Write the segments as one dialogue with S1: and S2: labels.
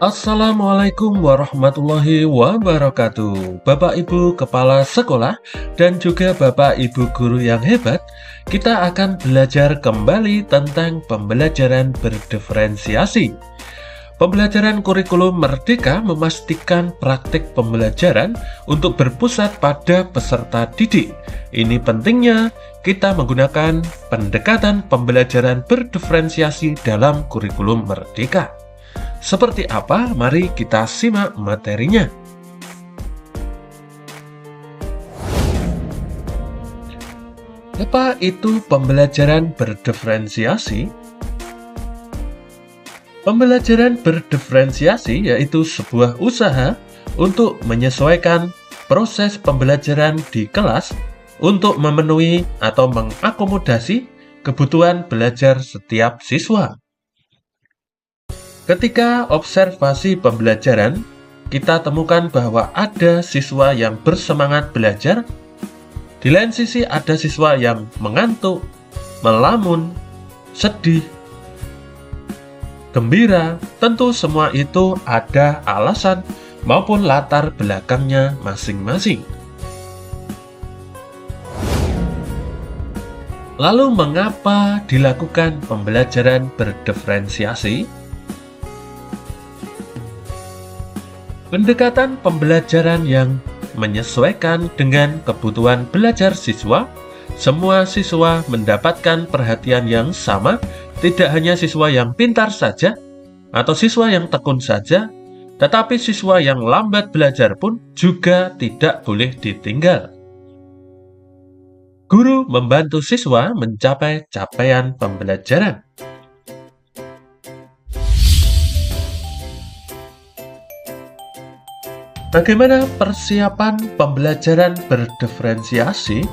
S1: Assalamualaikum warahmatullahi wabarakatuh. Bapak Ibu Kepala Sekolah dan juga Bapak Ibu Guru yang hebat, kita akan belajar kembali tentang pembelajaran berdiferensiasi. Pembelajaran kurikulum merdeka memastikan praktik pembelajaran untuk berpusat pada peserta didik. Ini pentingnya kita menggunakan pendekatan pembelajaran berdiferensiasi dalam kurikulum merdeka. Seperti apa? Mari kita simak materinya. Apa itu pembelajaran berdiferensiasi? Pembelajaran berdiferensiasi yaitu sebuah usaha untuk menyesuaikan proses pembelajaran di kelas untuk memenuhi atau mengakomodasi kebutuhan belajar setiap siswa. Ketika observasi pembelajaran, kita temukan bahwa ada siswa yang bersemangat belajar, di lain sisi ada siswa yang mengantuk, melamun, sedih, gembira. Tentu semua itu ada alasan maupun latar belakangnya masing-masing. Lalu mengapa dilakukan pembelajaran berdiferensiasi? Pendekatan pembelajaran yang menyesuaikan dengan kebutuhan belajar siswa, semua siswa mendapatkan perhatian yang sama, tidak hanya siswa yang pintar saja, atau siswa yang tekun saja, tetapi siswa yang lambat belajar pun juga tidak boleh ditinggal. Guru membantu siswa mencapai capaian pembelajaran. Bagaimana persiapan pembelajaran berdiferensiasi?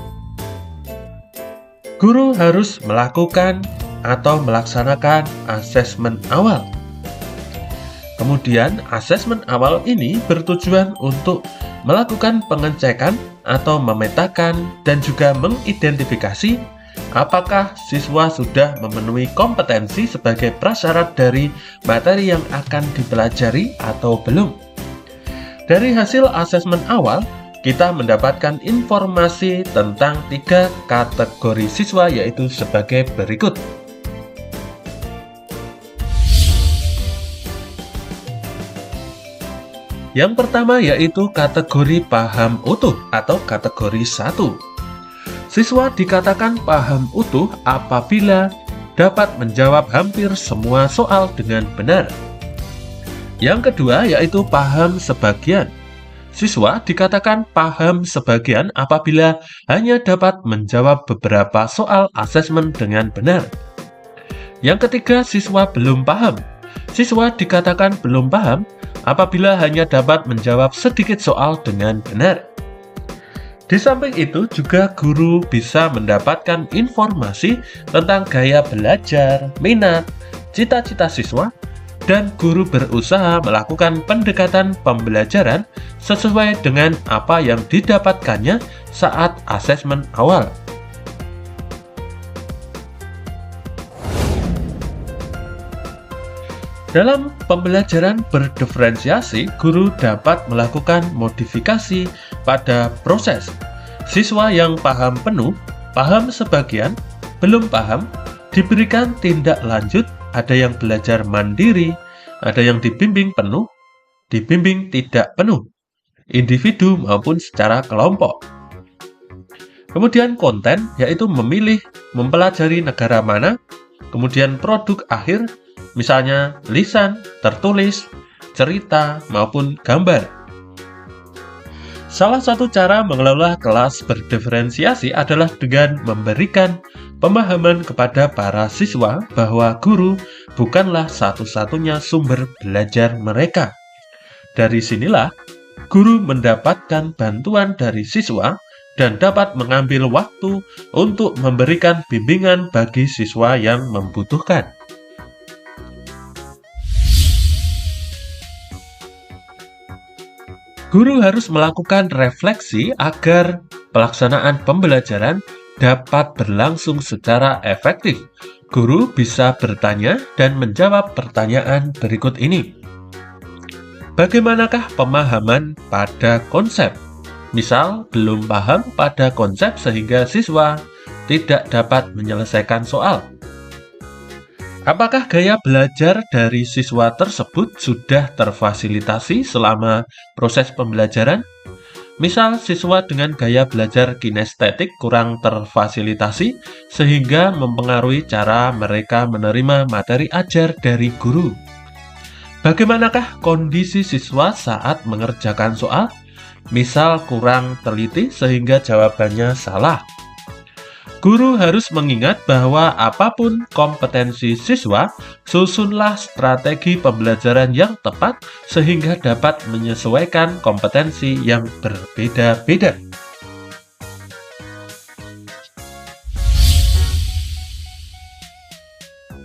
S1: Guru harus melakukan atau melaksanakan asesmen awal. Kemudian, asesmen awal ini bertujuan untuk melakukan pengecekan atau memetakan dan juga mengidentifikasi apakah siswa sudah memenuhi kompetensi sebagai prasyarat dari materi yang akan dipelajari atau belum. Dari hasil asesmen awal, kita mendapatkan informasi tentang 3 kategori siswa, yaitu sebagai berikut. Yang pertama yaitu kategori paham utuh atau kategori 1. Siswa dikatakan paham utuh apabila dapat menjawab hampir semua soal dengan benar. Yang kedua yaitu paham sebagian. Siswa dikatakan paham sebagian apabila hanya dapat menjawab beberapa soal asesmen dengan benar. Yang ketiga, siswa belum paham. Siswa dikatakan belum paham apabila hanya dapat menjawab sedikit soal dengan benar. Di samping itu juga guru bisa mendapatkan informasi tentang gaya belajar, minat, cita-cita siswa, dan guru berusaha melakukan pendekatan pembelajaran sesuai dengan apa yang didapatkannya saat asesmen awal. Dalam pembelajaran berdiferensiasi, guru dapat melakukan modifikasi pada proses. Siswa yang paham penuh, paham sebagian, belum paham, diberikan tindak lanjut. Ada yang belajar mandiri, ada yang dibimbing penuh, dibimbing tidak penuh, individu maupun secara kelompok. Kemudian konten, yaitu memilih mempelajari negara mana, kemudian produk akhir, misalnya lisan, tertulis, cerita, maupun gambar. Salah satu cara mengelola kelas berdiferensiasi adalah dengan memberikan pemahaman kepada para siswa bahwa guru bukanlah satu-satunya sumber belajar mereka. Dari sinilah, guru mendapatkan bantuan dari siswa dan dapat mengambil waktu untuk memberikan bimbingan bagi siswa yang membutuhkan. Guru harus melakukan refleksi agar pelaksanaan pembelajaran dapat berlangsung secara efektif. Guru bisa bertanya dan menjawab pertanyaan berikut ini. Bagaimanakah pemahaman pada konsep? Misal, belum paham pada konsep sehingga siswa tidak dapat menyelesaikan soal. Apakah gaya belajar dari siswa tersebut sudah terfasilitasi selama proses pembelajaran? Misal, siswa dengan gaya belajar kinestetik kurang terfasilitasi sehingga mempengaruhi cara mereka menerima materi ajar dari guru. Bagaimanakah kondisi siswa saat mengerjakan soal? Misal, kurang teliti sehingga jawabannya salah. Guru harus mengingat bahwa apapun kompetensi siswa, susunlah strategi pembelajaran yang tepat sehingga dapat menyesuaikan kompetensi yang berbeda-beda.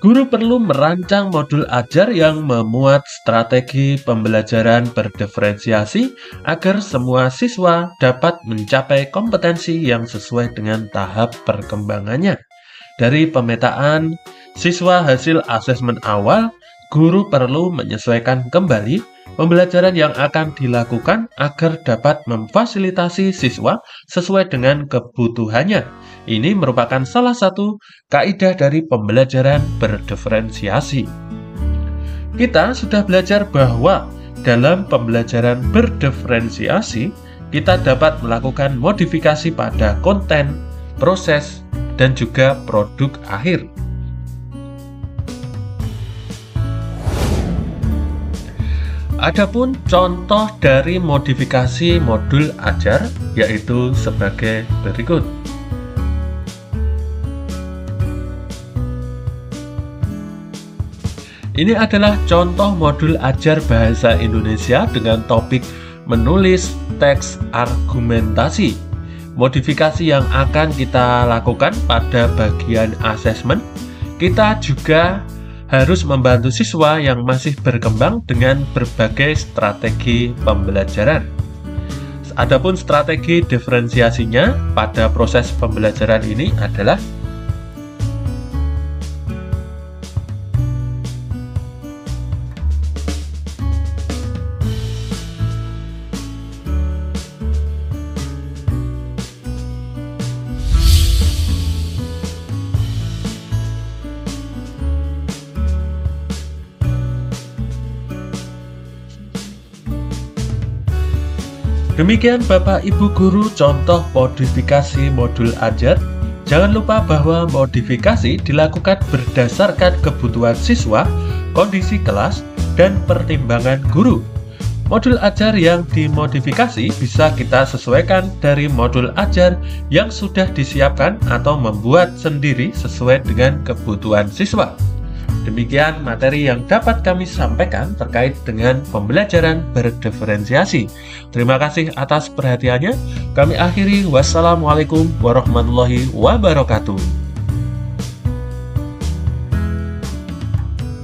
S1: Guru perlu merancang modul ajar yang memuat strategi pembelajaran berdiferensiasi agar semua siswa dapat mencapai kompetensi yang sesuai dengan tahap perkembangannya. Dari pemetaan siswa hasil asesmen awal, guru perlu menyesuaikan kembali pembelajaran yang akan dilakukan agar dapat memfasilitasi siswa sesuai dengan kebutuhannya. Ini merupakan salah satu kaidah dari pembelajaran berdiferensiasi. Kita sudah belajar bahwa dalam pembelajaran berdiferensiasi, kita dapat melakukan modifikasi pada konten, proses, dan juga produk akhir. Adapun contoh dari modifikasi modul ajar yaitu sebagai berikut. Ini adalah contoh modul ajar bahasa Indonesia dengan topik menulis teks argumentasi. Modifikasi yang akan kita lakukan pada bagian asesmen, kita juga harus membantu siswa yang masih berkembang dengan berbagai strategi pembelajaran. Adapun strategi diferensiasinya pada proses pembelajaran ini adalah demikian Bapak Ibu Guru contoh modifikasi modul ajar. Jangan lupa bahwa modifikasi dilakukan berdasarkan kebutuhan siswa, kondisi kelas, dan pertimbangan guru. Modul ajar yang dimodifikasi bisa kita sesuaikan dari modul ajar yang sudah disiapkan atau membuat sendiri sesuai dengan kebutuhan siswa. Demikian materi yang dapat kami sampaikan terkait dengan pembelajaran berdiferensiasi. Terima kasih atas perhatiannya. Kami akhiri. Wassalamualaikum warahmatullahi wabarakatuh.